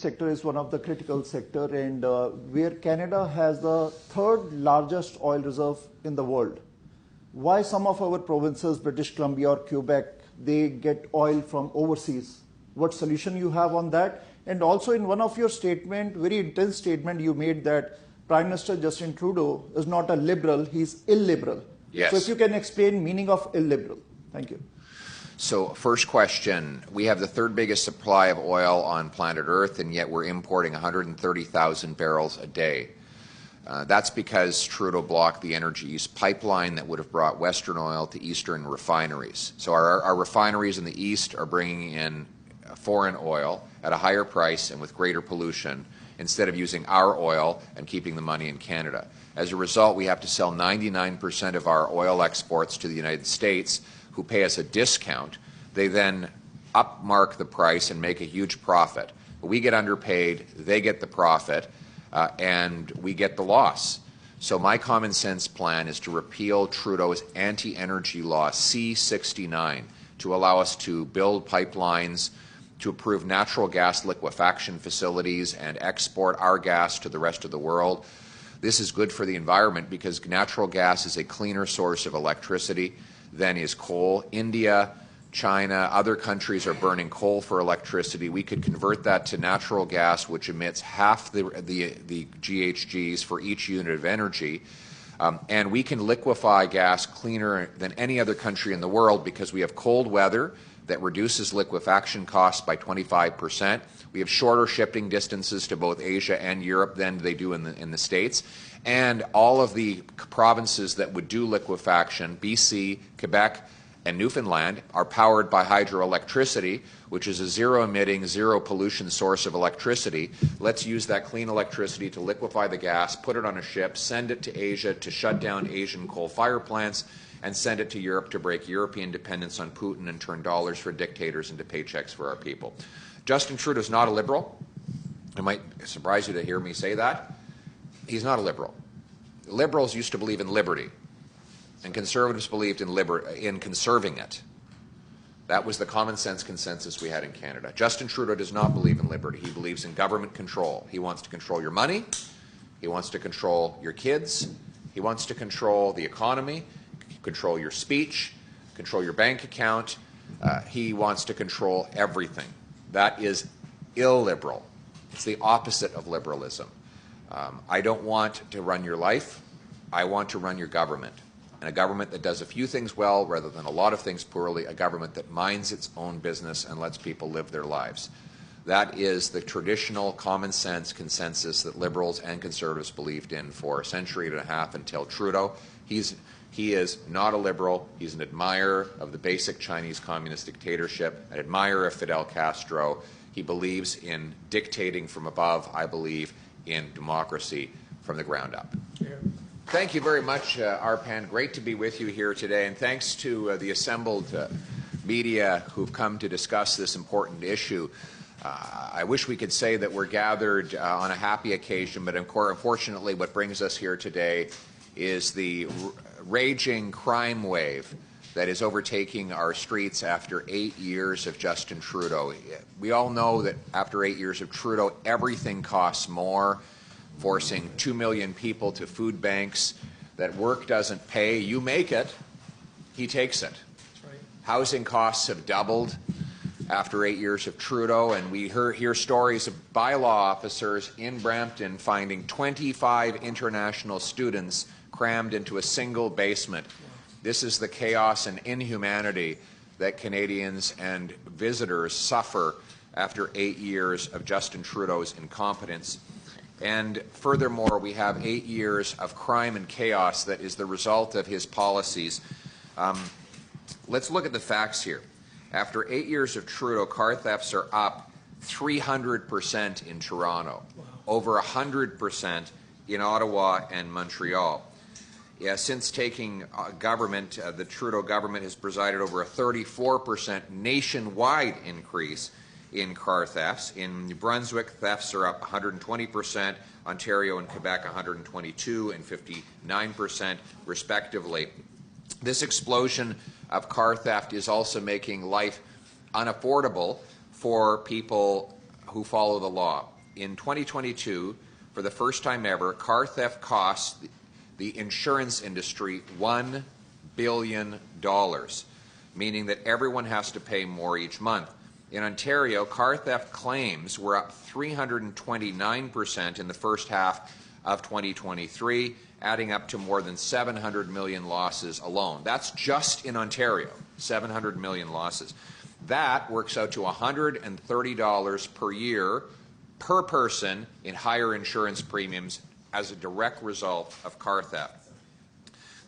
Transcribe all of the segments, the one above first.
sector is one of the critical sector, and where Canada has the third largest oil reserve in the world. Why some of our provinces, British Columbia or Quebec, they get oil from overseas? What solution you have on that? And also in one of your statement, very intense statement, you made that Prime Minister Justin Trudeau is not a liberal, he's illiberal. Yes. So if you can explain meaning of illiberal. Thank you. So first question, we have the third biggest supply of oil on planet Earth, and yet we're importing 130,000 barrels a day. That's because Trudeau blocked the Energy East pipeline that would have brought Western oil to Eastern refineries. So our refineries in the East are bringing in foreign oil at a higher price and with greater pollution instead of using our oil and keeping the money in Canada. As a result, we have to sell 99% of our oil exports to the United States, who pay us a discount. They then upmark the price and make a huge profit. We get underpaid, they get the profit, and we get the loss. So my common sense plan is to repeal Trudeau's anti-energy law C-69 to allow us to build pipelines, to approve natural gas liquefaction facilities and export our gas to the rest of the world. This is good for the environment because natural gas is a cleaner source of electricity than is coal. India, China, other countries are burning coal for electricity. We could convert that to natural gas, which emits half the GHGs for each unit of energy. And we can liquefy gas cleaner than any other country in the world because we have cold weather that reduces liquefaction costs by 25%. We have shorter shipping distances to both Asia and Europe than they do in the States. And all of the provinces that would do liquefaction, BC, Quebec, and Newfoundland, are powered by hydroelectricity, which is a zero-emitting, zero-pollution source of electricity. Let's use that clean electricity to liquefy the gas, put it on a ship, send it to Asia to shut down Asian coal-fired plants, and send it to Europe to break European dependence on Putin and turn dollars for dictators into paychecks for our people. Justin Trudeau is not a liberal. It might surprise you to hear me say that. He's not a liberal. Liberals used to believe in liberty, and conservatives believed in conserving it. That was the common sense consensus we had in Canada. Justin Trudeau does not believe in liberty. He believes in government control. He wants to control your money. He wants to control your kids. He wants to control the economy, control your speech, control your bank account. He wants to control everything. That is illiberal. It's the opposite of liberalism. I don't want to run your life. I want to run your government. And a government that does a few things well rather than a lot of things poorly, a government that minds its own business and lets people live their lives. That is the traditional common sense consensus that liberals and conservatives believed in for a century and a half until Trudeau. He is not a liberal. He's an admirer of the basic Chinese communist dictatorship, an admirer of Fidel Castro. He believes in dictating from above. I believe in democracy from the ground up. Yeah. Thank you very much, Arpan. Great to be with you here today, and thanks to the assembled media who've come to discuss this important issue. I wish we could say that we're gathered on a happy occasion, but unfortunately what brings us here today is the raging crime wave that is overtaking our streets after 8 years of Justin Trudeau. We all know that after 8 years of Trudeau, everything costs more, forcing 2 million people to food banks, that work doesn't pay. You make it, he takes it. That's right. Housing costs have doubled after 8 years of Trudeau, and we hear stories of bylaw officers in Brampton finding 25 international students crammed into a single basement. This is the chaos and inhumanity that Canadians and visitors suffer after 8 years of Justin Trudeau's incompetence. And furthermore, we have 8 years of crime and chaos that is the result of his policies. Let's look at the facts here. After 8 years of Trudeau, car thefts are up 300% in Toronto, over 100% in Ottawa and Montreal. Yeah, since taking government, the Trudeau government has presided over a 34% nationwide increase in car thefts. In New Brunswick, thefts are up 120%, Ontario and Quebec 122 and 59% respectively. This explosion of car theft is also making life unaffordable for people who follow the law. In 2022, for the first time ever, car theft cost the insurance industry $1 billion, meaning that everyone has to pay more each month. In Ontario, car theft claims were up 329% in the first half of 2023, adding up to more than 700 million losses alone. That's just in Ontario, 700 million losses. That works out to $130 per year per person in higher insurance premiums as a direct result of car theft.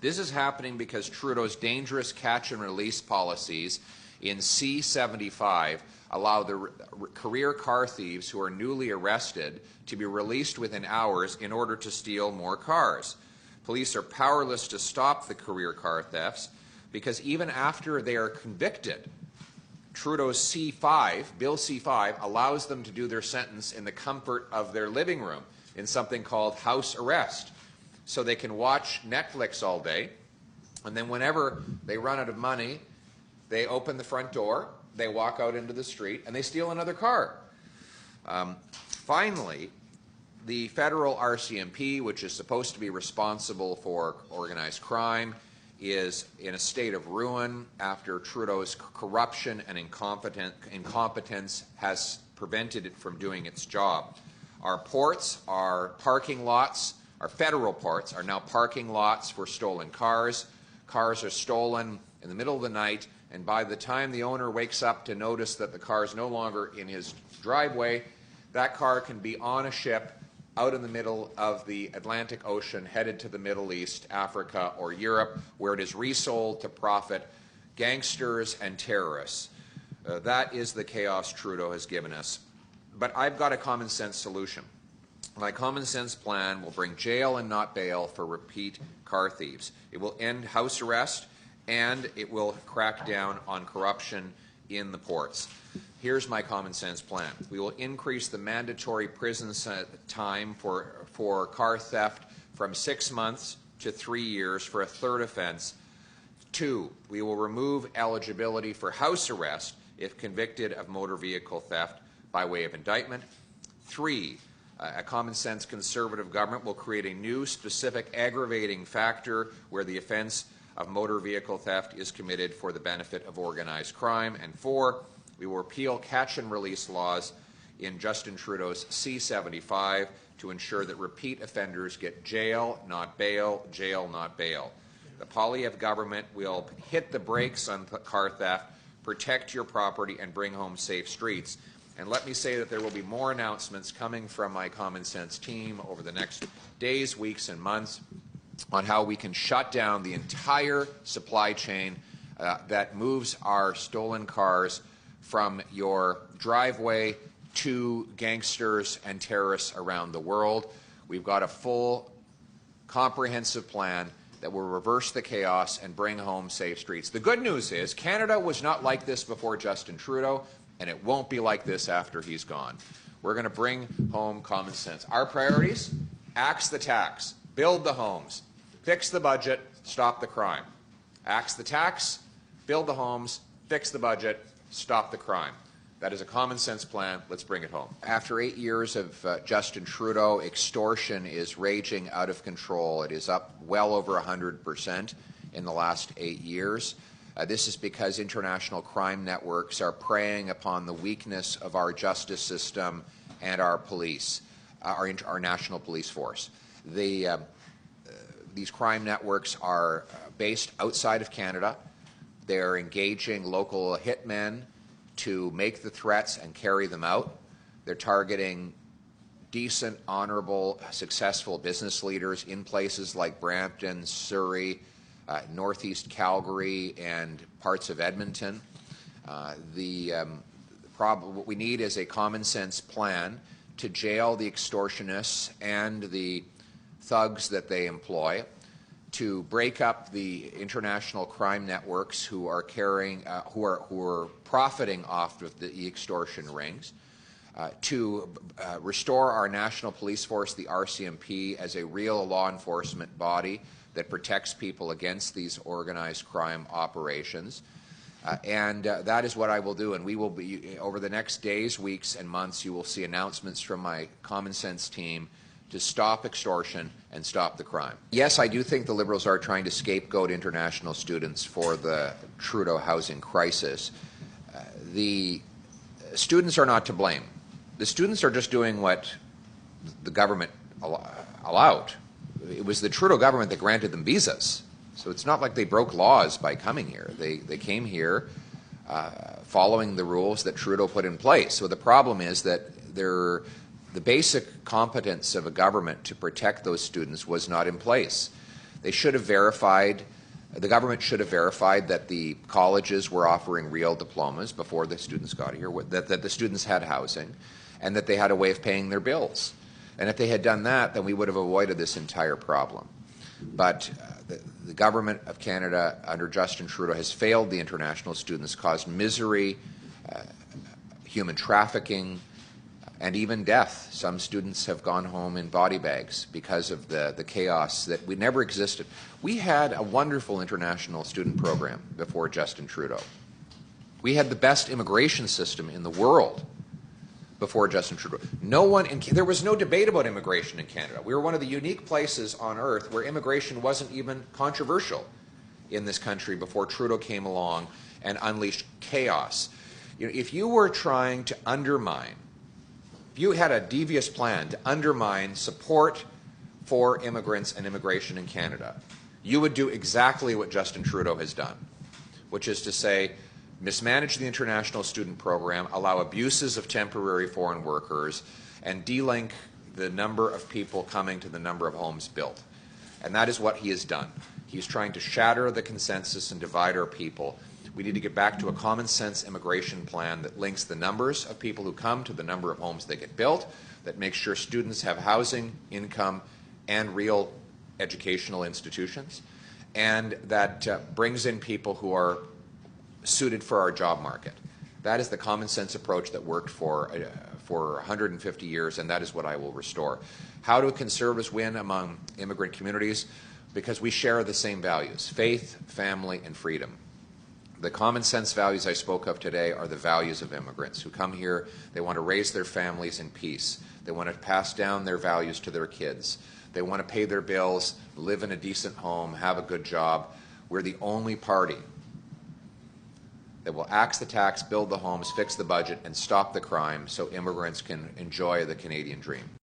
This is happening because Trudeau's dangerous catch and release policies in C-75 allow the career car thieves who are newly arrested to be released within hours in order to steal more cars. Police are powerless to stop the career car thefts because even after they are convicted, Trudeau's C5, Bill C5, allows them to do their sentence in the comfort of their living room in something called house arrest. So they can watch Netflix all day, and then whenever they run out of money, they open the front door, they walk out into the street, and they steal another car. Finally, the federal RCMP, which is supposed to be responsible for organized crime, is in a state of ruin after Trudeau's corruption and incompetence has prevented it from doing its job. Our ports are parking lots. Our federal ports are now parking lots for stolen cars. Cars are stolen in the middle of the night, and by the time the owner wakes up to notice that the car is no longer in his driveway, that car can be on a ship out in the middle of the Atlantic Ocean, headed to the Middle East, Africa, or Europe, where it is resold to profit gangsters and terrorists. That is the chaos Trudeau has given us. But I've got a common sense solution. My common sense plan will bring jail and not bail for repeat car thieves. It will end house arrest, and it will crack down on corruption in the ports. Here's my common sense plan. We will increase the mandatory prison time for car theft from 6 months to 3 years for a third offense. 2, we will remove eligibility for house arrest if convicted of motor vehicle theft by way of indictment. 3, a common sense conservative government will create a new specific aggravating factor where the offense of motor vehicle theft is committed for the benefit of organized crime. And 4, we will repeal catch and release laws in Justin Trudeau's C-75 to ensure that repeat offenders get jail, not bail, jail, not bail. The Poilievre government will hit the brakes on car theft, protect your property, and bring home safe streets. And let me say that there will be more announcements coming from my common sense team over the next days, weeks, and months on how we can shut down the entire supply chain that moves our stolen cars from your driveway to gangsters and terrorists around the world. We've got a full, comprehensive plan that will reverse the chaos and bring home safe streets. The good news is Canada was not like this before Justin Trudeau, and it won't be like this after he's gone. We're going to bring home common sense. Our priorities: axe the tax, build the homes, fix the budget, stop the crime. Axe the tax, build the homes, fix the budget, stop the crime. That is a common sense plan. Let's bring it home. After 8 years of Justin Trudeau, extortion is raging out of control. It is up well over 100% in the last 8 years. This is because international crime networks are preying upon the weakness of our justice system and our police, our national police force. These crime networks are based outside of Canada. They're engaging local hitmen to make the threats and carry them out. They're targeting decent, honorable, successful business leaders in places like Brampton, Surrey, northeast Calgary, and parts of Edmonton. What we need is a common sense plan to jail the extortionists and the thugs that they employ, to break up the international crime networks who are profiting off of the extortion rings, to restore our national police force, the RCMP, as a real law enforcement body that protects people against these organized crime operations, That is what I will do, and we will be, over the next days, weeks, and months, you will see announcements from my common sense team to stop extortion and stop the crime. Yes, I do think the Liberals are trying to scapegoat international students for the Trudeau housing crisis. The students are not to blame. The students are just doing what the government allowed. It was the Trudeau government that granted them visas. So it's not like they broke laws by coming here. They came here following the rules that Trudeau put in place. So the problem is that the basic competence of a government to protect those students was not in place. They should have verified, the government should have verified that the colleges were offering real diplomas before the students got here, that the students had housing, and that they had a way of paying their bills. And if they had done that, then we would have avoided this entire problem. But the government of Canada under Justin Trudeau has failed the international students, caused misery, human trafficking, and even death. Some students have gone home in body bags because of the chaos that we never existed. We had a wonderful international student program before Justin Trudeau. We had the best immigration system in the world before Justin Trudeau. There was no debate about immigration in Canada. We were one of the unique places on earth where immigration wasn't even controversial in this country before Trudeau came along and unleashed chaos. You know, if you were trying to undermine, if you had a devious plan to undermine support for immigrants and immigration in Canada, you would do exactly what Justin Trudeau has done, which is to say, mismanage the international student program, allow abuses of temporary foreign workers, and delink the number of people coming to the number of homes built. And that is what he has done. He's trying to shatter the consensus and divide our people. We need to get back to a common sense immigration plan that links the numbers of people who come to the number of homes that get built, that makes sure students have housing, income, and real educational institutions, and that brings in people who are suited for our job market. That is the common sense approach that worked for 150 years, and that is what I will restore. How do conservatives win among immigrant communities? Because we share the same values: faith, family, and freedom. The common sense values I spoke of today are the values of immigrants who come here. They want to raise their families in peace. They want to pass down their values to their kids. They want to pay their bills, live in a decent home, have a good job. We're the only party that will axe the tax, build the homes, fix the budget, and stop the crime so immigrants can enjoy the Canadian dream.